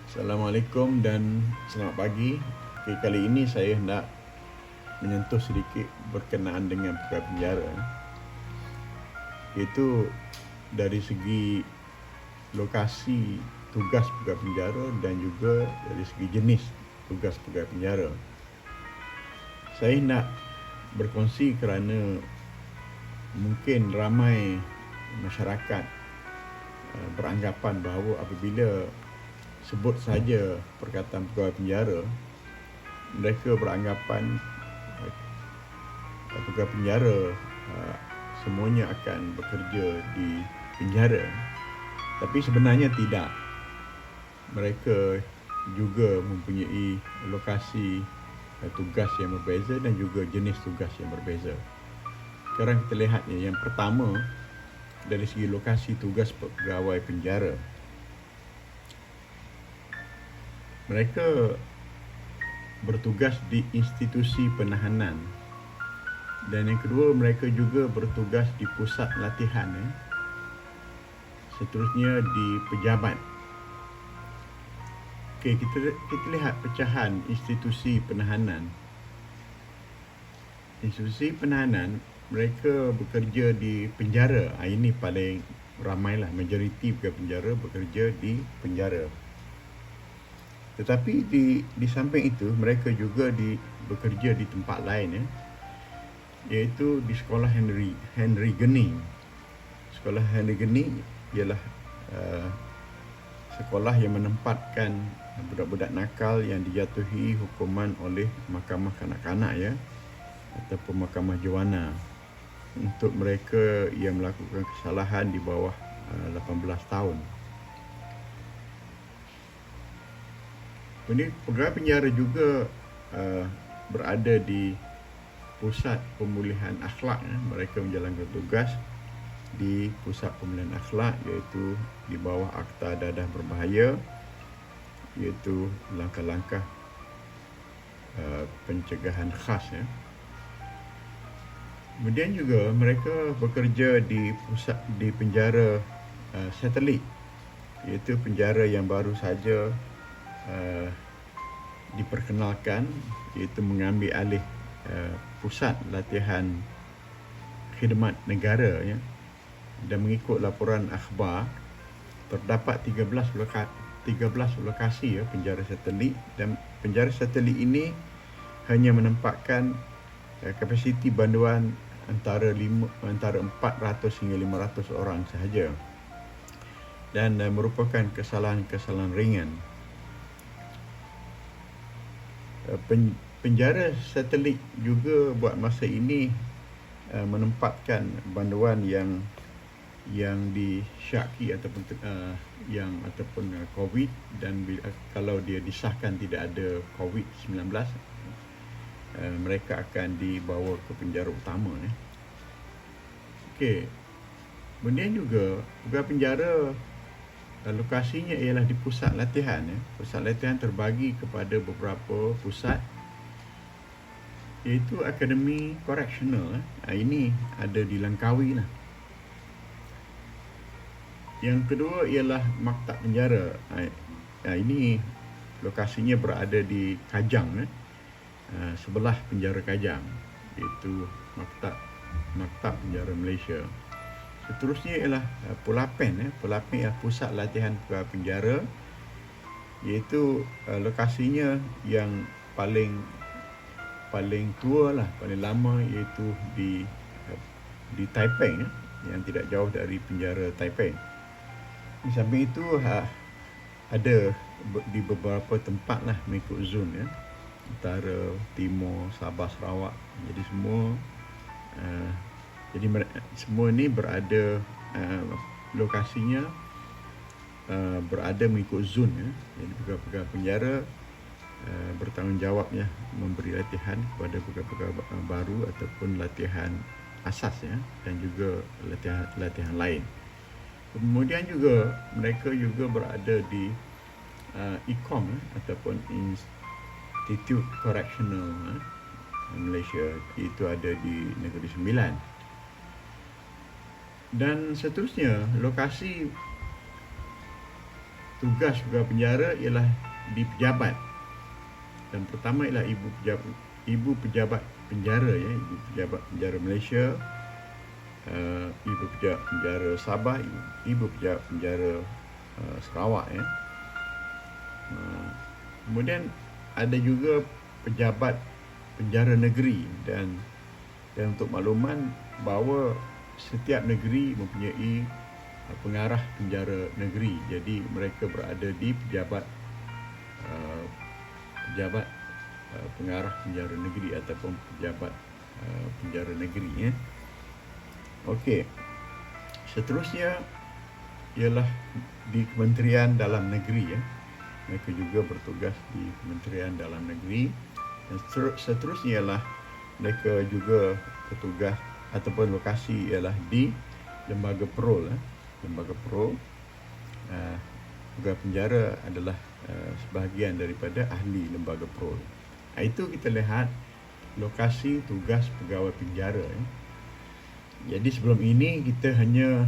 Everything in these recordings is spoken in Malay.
Assalamualaikum dan selamat pagi. Okay, kali ini saya nak menyentuh sedikit berkenaan dengan pegawai penjara. Iaitu dari segi lokasi tugas pegawai penjara dan juga dari segi jenis tugas pegawai penjara. Saya nak berkongsi kerana mungkin ramai masyarakat beranggapan bahawa apabila sebut saja perkataan pegawai penjara, mereka beranggapan pegawai penjara semuanya akan bekerja di penjara. Tapi sebenarnya tidak. Mereka juga mempunyai lokasi tugas yang berbeza dan juga jenis tugas yang berbeza. Sekarang kita lihatnya. Yang pertama, dari segi lokasi tugas pegawai penjara. Mereka bertugas di institusi penahanan. Dan yang kedua, mereka juga bertugas di pusat latihan. Seterusnya di pejabat. Okey, kita lihat pecahan institusi penahanan. Institusi penahanan, mereka bekerja di penjara. Ini paling ramailah, majoriti pegawai penjara bekerja di penjara. Tetapi di samping itu, mereka juga bekerja di tempat lain, iaitu di sekolah Henry Geni. Sekolah Henry Geni ialah sekolah yang menempatkan budak-budak nakal yang dijatuhi hukuman oleh mahkamah kanak-kanak ataupun mahkamah Joanna untuk mereka yang melakukan kesalahan di bawah 18 tahun. Ini pegawai penjara juga berada di pusat pemulihan akhlak. Mereka menjalankan tugas di pusat pemulihan akhlak, iaitu di bawah Akta Dadah Berbahaya, iaitu langkah-langkah pencegahan khas. Kemudian juga mereka bekerja di penjara satelit, iaitu penjara yang baru saja diperkenalkan, iaitu mengambil alih pusat latihan khidmat negara. Dan mengikut laporan akhbar, terdapat 13 lokasi penjara satelit, dan penjara satelit ini hanya menempatkan kapasiti banduan antara 400 hingga 500 orang sahaja, dan merupakan kesalahan-kesalahan ringan. Penjara satelit juga buat masa ini menempatkan banduan yang disyaki ataupun COVID, dan kalau dia disahkan tidak ada COVID-19, mereka akan dibawa ke penjara utama. Okey. Kemudian juga pegawai penjara lokasinya ialah di pusat latihan. Pusat latihan terbagi kepada beberapa pusat, iaitu Akademi Correctional. Ini ada di Langkawi lah. Yang kedua ialah Maktab Penjara. Ini lokasinya berada di Kajang, sebelah penjara Kajang, iaitu Maktab Penjara Malaysia. Seterusnya ialah Pulapen. Pulapen ialah pusat latihan pegawai penjara, iaitu lokasinya yang paling tua lah, paling lama, iaitu di Taipei, yang tidak jauh dari penjara Taipei. Di samping itu ada di beberapa tempat lah mengikut zon, Utara, Timur, Sabah, Sarawak. Jadi semua ini berada lokasinya berada mengikut zon. Jadi pegawai penjara bertanggungjawab memberi latihan kepada pegawai baru ataupun latihan asas, dan juga latihan lain. Kemudian juga mereka juga berada di ICOM, ataupun Institute Correctional Malaysia, itu ada di Negeri Sembilan. Dan seterusnya, lokasi tugas pegawai penjara ialah di pejabat. Dan pertama ialah ibu pejabat penjara, ya, ibu pejabat penjara Malaysia, ibu pejabat penjara Sabah, ibu pejabat penjara Sarawak, ya. Kemudian ada juga pejabat penjara negeri, dan untuk makluman bahawa setiap negeri mempunyai pengarah penjara negeri. Jadi mereka berada di pejabat pengarah penjara negeri ataupun pejabat penjara negeri, ya. Okey. Seterusnya ialah di Kementerian Dalam Negeri, ya. Mereka juga bertugas di Kementerian Dalam Negeri. Dan seterusnya ialah mereka juga bertugas ataupun lokasi ialah di Lembaga Parol, Lembaga Parol. Pegawai penjara adalah sebahagian daripada ahli Lembaga Parol. Itu kita lihat lokasi tugas pegawai penjara, ya. Jadi sebelum ini kita hanya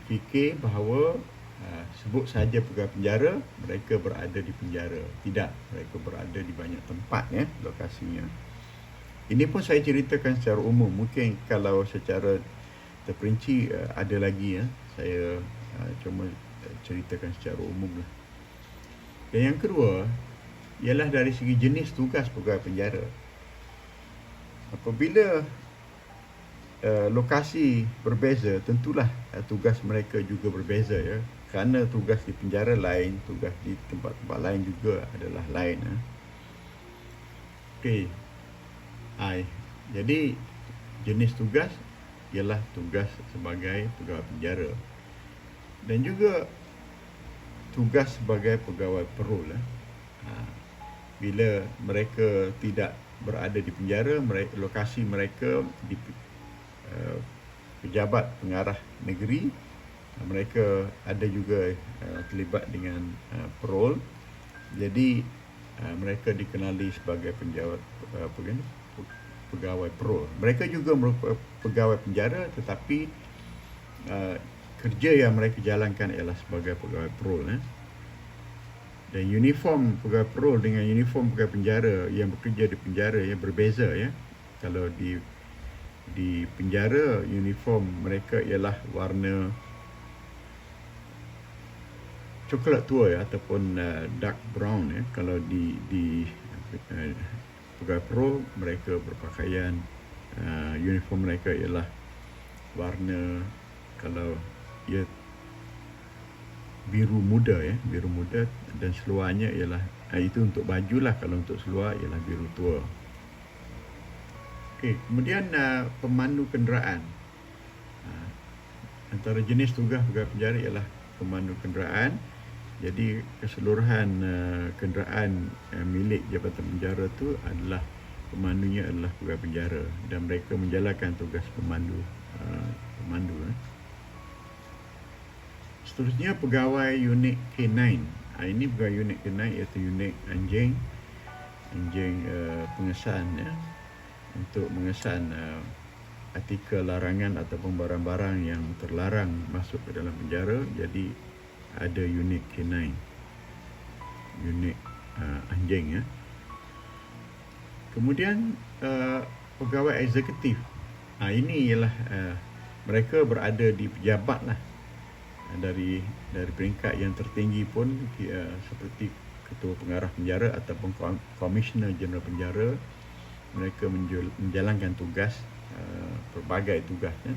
fikir bahawa sebut saja pegawai penjara, mereka berada di penjara. Tidak, mereka berada di banyak tempat, ya, lokasinya. Ini pun saya ceritakan secara umum. Mungkin kalau secara terperinci ada lagi, ya. Saya cuma ceritakan secara umum lah. Dan yang kedua ialah dari segi jenis tugas pegawai penjara. Apabila lokasi berbeza, tentulah tugas mereka juga berbeza, ya. Kerana tugas di penjara lain, tugas di tempat-tempat lain juga adalah lain, ya. Okey. Jadi jenis tugas ialah tugas sebagai pegawai penjara dan juga tugas sebagai pegawai parol, ya. Bila mereka tidak berada di penjara, lokasi mereka di pejabat pengarah negeri, mereka ada juga terlibat dengan parol. Jadi mereka dikenali sebagai pegawai parol. Mereka juga merupakan pegawai penjara, tetapi kerja yang mereka jalankan ialah sebagai pegawai parol, ya. Dan uniform pegawai parol dengan uniform pegawai penjara yang bekerja di penjara yang berbeza, ya. Kalau di penjara, uniform mereka ialah warna coklat tua, ya, ataupun dark brown, ya. Kalau di pegawai parol, mereka berpakaian uniform mereka ialah warna, kalau ia biru muda, ya, biru muda, dan seluarnya ialah itu untuk baju lah. Kalau untuk seluar ialah biru tua. Okey, kemudian pemandu kenderaan. Antara jenis tugas pegawai penjara ialah pemandu kenderaan. Jadi keseluruhan kenderaan milik jabatan penjara tu adalah pemandunya adalah pegawai penjara, dan mereka menjalankan tugas pemandu. Seterusnya pegawai unit K9. Ini pegawai unit K9 iaitu unit anjing pengesan, ya, untuk mengesan artikel larangan ataupun barang-barang yang terlarang masuk ke dalam penjara. Jadi ada unit K9, unit anjing, ya. Kemudian pegawai eksekutif. Ini ialah mereka berada di pejabat lah. Dari peringkat yang tertinggi pun seperti Ketua Pengarah Penjara ataupun Komisioner Jeneral Penjara, mereka menjalankan tugas, pelbagai tugas, ya.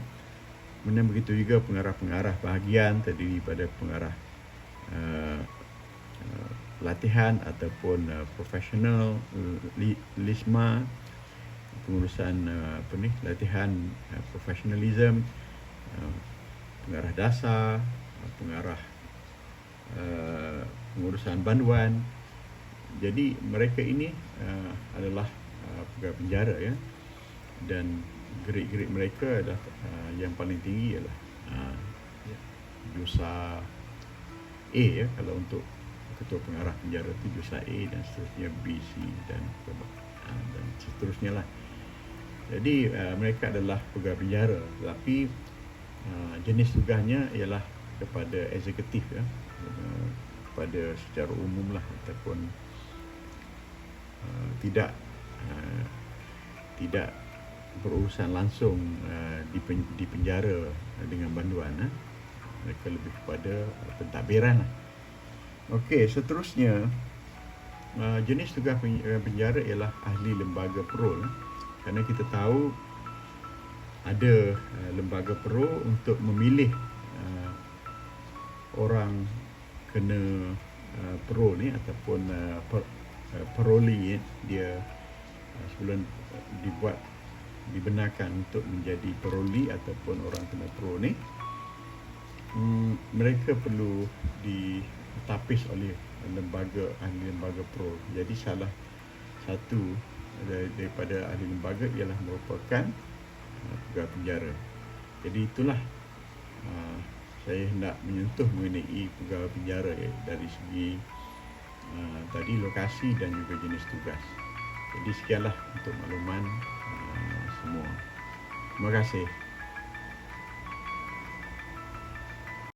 Kemudian begitu juga pengarah-pengarah bahagian terdiri pada pengarah pelatihan ataupun profesional, LISMA, pengurusan latihan profesionalism, pengarah dasar, pengarah pengurusan banduan. Jadi mereka ini adalah pegawai penjara, ya. Dan grade-grade mereka adalah yang paling tinggi ialah Jusa A, ya. Kalau untuk ketua pengarah penjara itu Jusa A, dan seterusnya B, C dan seterusnya lah. Jadi mereka adalah pegawai penjara, tetapi jenis tugasnya ialah kepada eksekutif, ya. kepada secara umum lah, ataupun tidak berurusan langsung di penjara dengan banduan. Mereka lebih kepada pentadbiran lah. Okey, seterusnya jenis tugas penjara ialah ahli lembaga parol. Kerana kita tahu ada lembaga parol untuk memilih orang kena parol ni, ataupun parolee dia sebelum dibenarkan untuk menjadi parolee ataupun orang kena parol ni, mereka perlu ditapis oleh ahli lembaga parol. Jadi salah satu daripada ahli lembaga ialah merupakan pegawai penjara. Jadi itulah saya hendak menyentuh mengenai pegawai penjara dari segi tadi lokasi dan juga jenis tugas. Jadi sekianlah untuk makluman semua. Terima kasih.